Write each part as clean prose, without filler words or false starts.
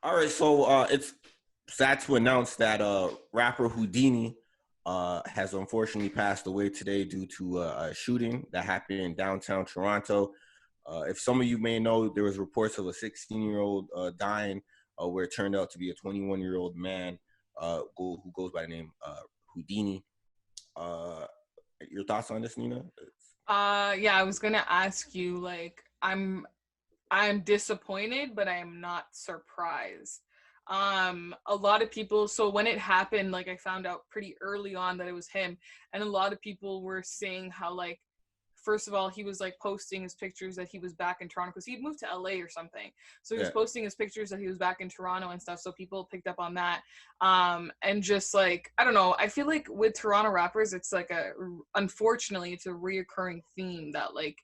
All right, so it's sad to announce that rapper Houdini has unfortunately passed away today due to a shooting that happened in downtown Toronto. If some of you may know, there was reports of a 16-year-old dying, where it turned out to be a 21-year-old man who goes by the name Houdini. Uh, your thoughts on this, Nina? Yeah, I was gonna ask you, like, I'm disappointed, but I am not surprised. A lot of people, so when it happened, like, I found out pretty early on that it was him, and a lot of people were saying how, like, first of all, he was like posting his pictures that he was back in Toronto because he'd moved to LA or something. So he was Yeah. posting his pictures that he was back in Toronto and stuff. So people picked up on that. And just like, I don't know, I feel like with Toronto rappers, it's like unfortunately, it's a reoccurring theme that like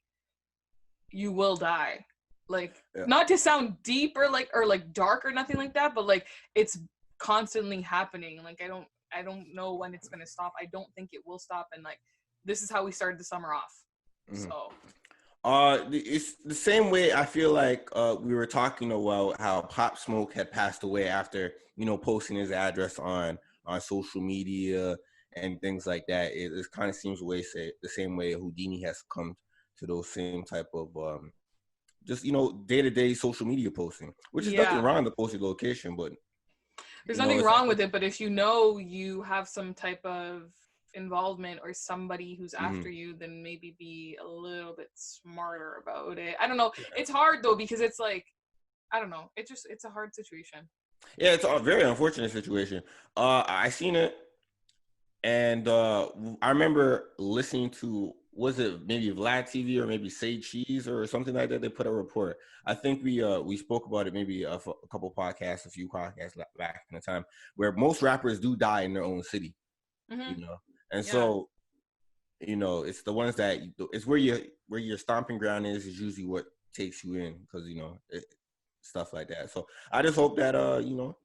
you will die. Like, Yeah. not to sound deep or like dark or nothing like that, but like it's constantly happening. Like I don't know when it's gonna stop. I don't think it will stop. And like this is how we started the summer off. Mm-hmm. So It's the same way I feel like we were talking about how Pop Smoke had passed away after, posting his address on social media and things like that. It kind of seems the same way Houdini has come to those same type of just day-to-day social media posting, which is nothing yeah, wrong to post your location, but there's nothing it's like, wrong with it, but if you know you have some type of involvement or somebody who's mm-hmm. after you, then maybe be a little bit smarter about it. I don't know. It's hard though because it's like I don't know. It's a hard situation. Yeah, it's a very unfortunate situation. I seen it. And I remember listening to, was it maybe Vlad TV or maybe Say Cheese or something like that? They put a report. I think we spoke about it maybe a couple podcasts, a few podcasts back in the time, where most rappers do die in their own city, Mm-hmm. and Yeah. so it's the ones that it's where your stomping ground is usually what takes you in because stuff like that. So I just hope that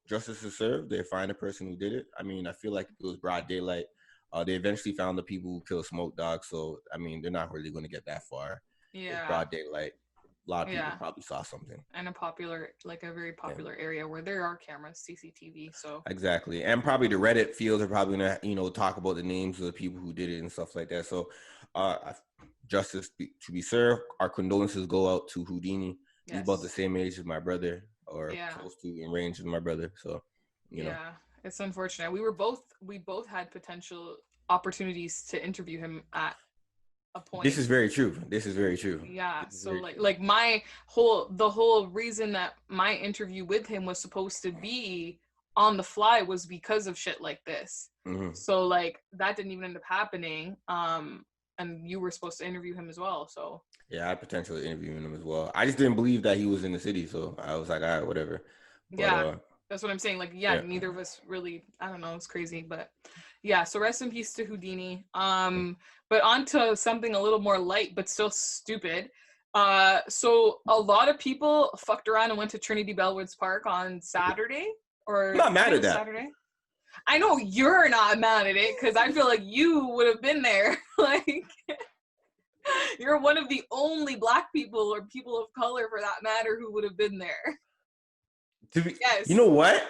justice is served. They find the person who did it. I mean, I feel like it was broad daylight. They eventually found the people who killed Smoke Dog. So I mean, they're not really going to get that far. It's Yeah. broad daylight. A lot of people Yeah. probably saw something. And a very Yeah, popular area where there are cameras, CCTV. So exactly. And probably the Reddit fields are probably gonna talk about the names of the people who did it and stuff like that. So justice to be served. Our condolences go out to Houdini. He's about the yes. same age as my brother, or Yeah. close to in range as my brother. So, Yeah. It's unfortunate. We both had potential opportunities to interview him at a this point. is very true. This is very true. Yeah, This is so very like true. like the whole reason that my interview with him was supposed to be on the fly was because of shit like this. Mm-hmm. So like that didn't even end up happening. And you were supposed to interview him as well. So Yeah, I potentially interviewing him as well. I just didn't believe that he was in the city, so I was like, all right, whatever. But yeah, that's what I'm saying. Like, yeah, yeah. neither of us really, I don't know, it's crazy. But yeah, so rest in peace to Houdini. But on to something a little more light, but still stupid. So a lot of people fucked around and went to Trinity Bellwoods Park on Saturday, I'm or not I think mad it at was that. Saturday. I know you're not mad at it because I feel like you would have been there. Like, you're one of the only black people or people of color for that matter who would have been there. To be, you Yes. know what?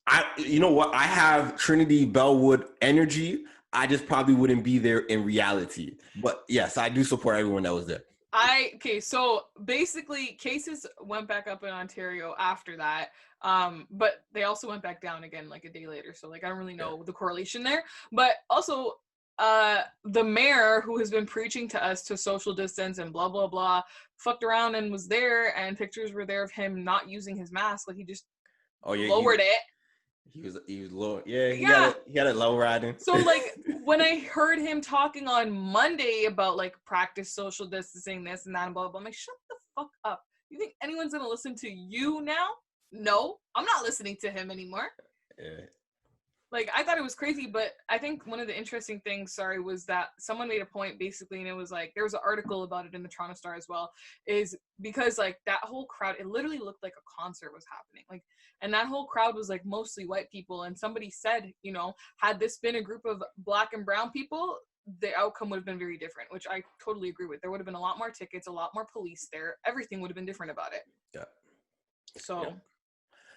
I have Trinity Bellwood energy. I just probably wouldn't be there in reality. But yes, I do support everyone that was there. Okay, so basically cases went back up in Ontario after that. But they also went back down again like a day later. So like I don't really Yeah. know the correlation there. But also the mayor who has been preaching to us to social distance and blah blah blah fucked around and was there and pictures were there of him not using his mask. Like he just Oh yeah, lowered it. he was low. Yeah, Yeah. he had it low riding. So like when I heard him talking on Monday about like practice social distancing, this and that, and blah blah, I'm like, shut the fuck up. You think anyone's gonna listen to you now? No, I'm not listening to him anymore. Yeah. Like I thought it was crazy, but I think one of the interesting things, was that someone made a point basically, and it was like there was an article about it in the Toronto Star as well, is because like that whole crowd, it literally looked like a concert was happening, like, and that whole crowd was like mostly white people, and somebody said, had this been a group of black and brown people, the outcome would have been very different, which I totally agree with. There would have been a lot more tickets, a lot more police there, everything would have been different about it. Yeah. Yeah. So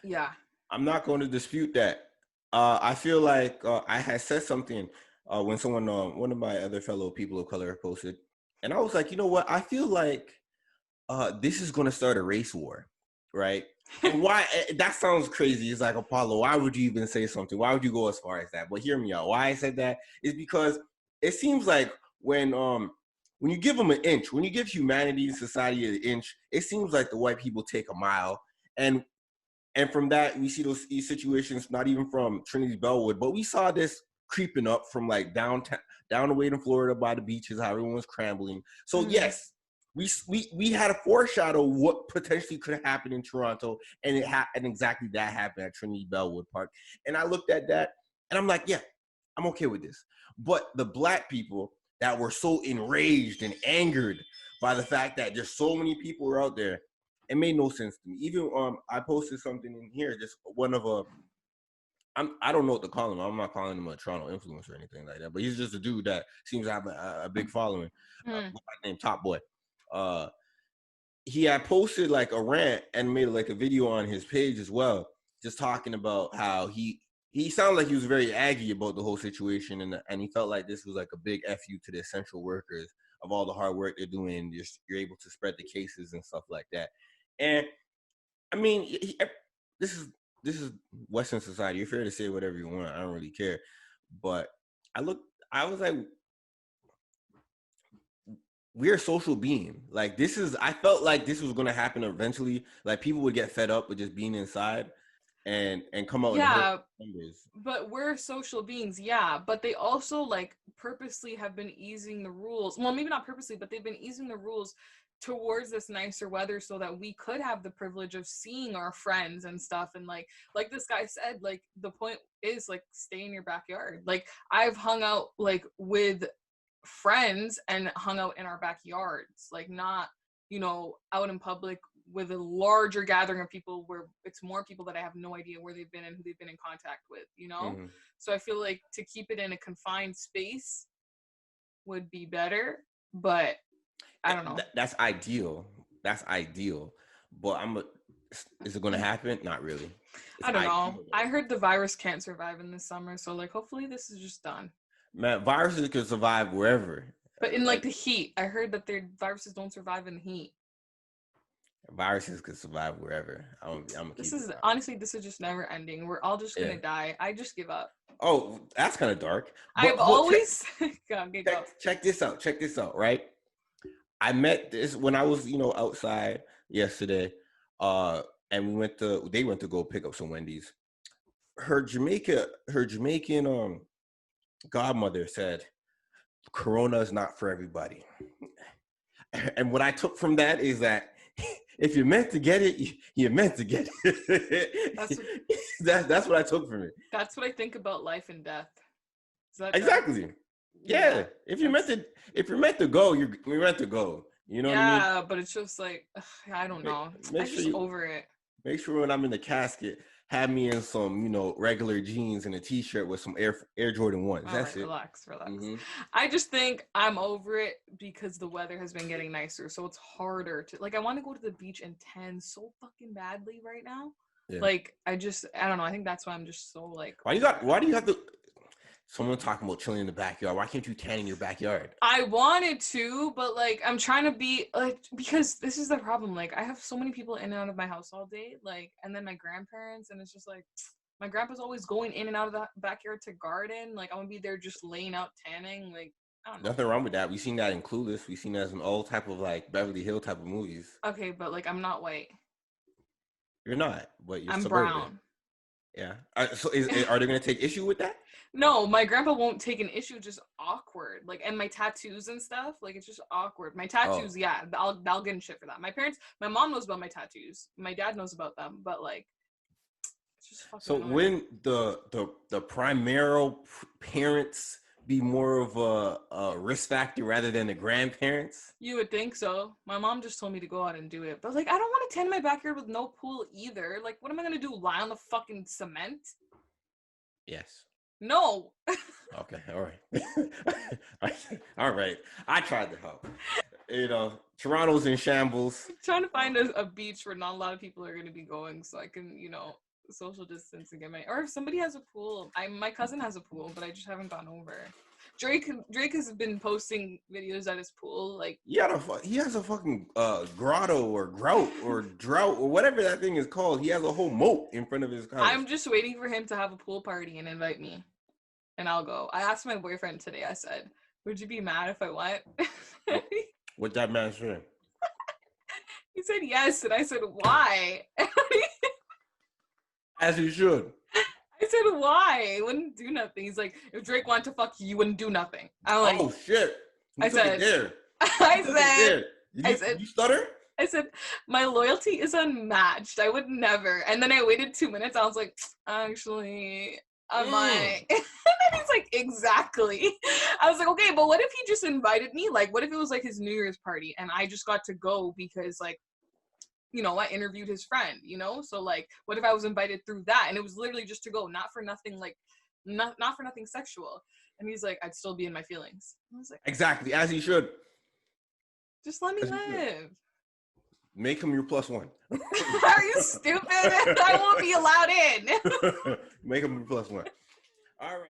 Yeah. I'm not going to dispute that. I feel like I had said something when someone, one of my other fellow people of color posted, and I was like, you know what? I feel like this is going to start a race war, right? And why? That sounds crazy. It's like, Apollo, why would you even say something? Why would you go as far as that? But hear me out. Why I said that is because it seems like when you give them an inch, when you give humanity and society an inch, it seems like the white people take a mile. And from that, we see these situations, not even from Trinity Bellwood, but we saw this creeping up from like downtown, down the way in Florida by the beaches, how everyone was scrambling. So yes, we had a foreshadow what potentially could happen in Toronto, and and exactly that happened at Trinity Bellwood Park. And I looked at that, and I'm like, yeah, I'm okay with this. But the black people that were so enraged and angered by the fact that there's so many people were out there, it made no sense to me. Even I posted something in here, just one of I don't know what to call him. I'm not calling him a Toronto influencer or anything like that, but he's just a dude that seems to have a big following. Named Top Boy. He had posted like a rant and made like a video on his page as well, just talking about how he sounded like he was very aggy about the whole situation, and he felt like this was like a big fu to the essential workers of all the hard work they're doing. You're able to spread the cases and stuff like that. And I mean, this is Western society. You're fair to say whatever you want. I don't really care. But I was like, we're a social being. Like I felt like this was gonna happen eventually. Like people would get fed up with just being inside and come out and hurt numbers. But we're social beings, yeah. But they also like purposely have been easing the rules. Well, maybe not purposely, but they've been easing the rules towards this nicer weather so that we could have the privilege of seeing our friends and stuff. And like this guy said, like the point is like stay in your backyard. Like I've hung out like with friends and hung out in our backyards, like not, out in public with a larger gathering of people where it's more people that I have no idea where they've been and who they've been in contact with, So I feel like to keep it in a confined space would be better, but I don't know. That's ideal. But is it going to happen? Not really. I don't know. I heard the virus can't survive in the summer, so like hopefully this is just done. Man, viruses can survive wherever. But in like the heat, I heard that their viruses don't survive in the heat. Viruses could survive wherever. This is just never ending. We're all just gonna die. I just give up. Oh, that's kind of dark. I've always check this out, right? I met this when I was, outside yesterday, and they went to go pick up some Wendy's. Her Jamaican godmother said, "Corona is not for everybody." And what I took from that is that if you're meant to get it, you're meant to get it. That's what I took from it. That's what I think about life and death. Exactly. Yeah. If you're meant to go, you're meant to go. You know what I mean? Yeah, but it's just like I don't know. I'm just over it. Make sure when I'm in the casket, have me in some, regular jeans and a t-shirt with some Air Jordan 1s. That's it. Relax. Mm-hmm. I just think I'm over it because the weather has been getting nicer, so it's harder to I want to go to the beach and tan so fucking badly right now. Yeah. I don't know. I think that's why I'm just so Why do you have to? Someone talking about chilling in the backyard. Why can't you tan in your backyard? I wanted to, but I'm trying to be because this is the problem. I have so many people in and out of my house all day, and then my grandparents, and it's just my grandpa's always going in and out of the backyard to garden. I'm gonna be there just laying out tanning. I don't know. Nothing wrong with that. We've seen that in Clueless. We've seen that in all type of Beverly Hill type of movies. Okay, but I'm not white. You're not, but you're I'm suburban. Brown. Yeah. So are they gonna take issue with that? No, my grandpa won't take an issue. Just awkward. And my tattoos and stuff. It's just awkward. My tattoos, yeah, I'll get in shit for that. My mom knows about my tattoos. My dad knows about them, but it's just fucking. So when the primary parents be more of a risk factor rather than the grandparents? You would think so. My mom just told me to go out and do it, but I don't want to tan in my backyard with no pool either. What am I gonna do? Lie on the fucking cement? Yes. No. Okay. All right. All right. I tried to help. Toronto's in shambles. I'm trying to find a beach where not a lot of people are going to be going so I can, social distancing in my, or if somebody has a pool. My cousin has a pool, but I just haven't gone over. Drake has been posting videos at his pool, like he has a fucking grotto or grout or drought or whatever that thing is called. He has a whole moat in front of his house. I'm just waiting for him to have a pool party and invite me, and I'll go. I asked my boyfriend today. I said, "Would you be mad if I went?" What that man said? He said yes, and I said, "Why?" As he should. I said, "Why? I wouldn't do nothing." He's like, "If Drake wanted to fuck you, you wouldn't do nothing." I'm like, "Oh shit!" I said, You stutter? I said, "My loyalty is unmatched. I would never." And then I waited 2 minutes. I was like, "Actually, I might." And then he's like, "Exactly." I was like, "Okay, but what if he just invited me? Like, what if it was like his New Year's party and I just got to go because like, you know, I interviewed his friend, you know? So like, what if I was invited through that and it was literally just to go, not for nothing, like, not for nothing sexual?" And he's like, "I'd still be in my feelings." I was like, exactly, as he should. Just let me live. Make him your +1. Are you stupid? I won't be allowed in. Make him your +1. All right.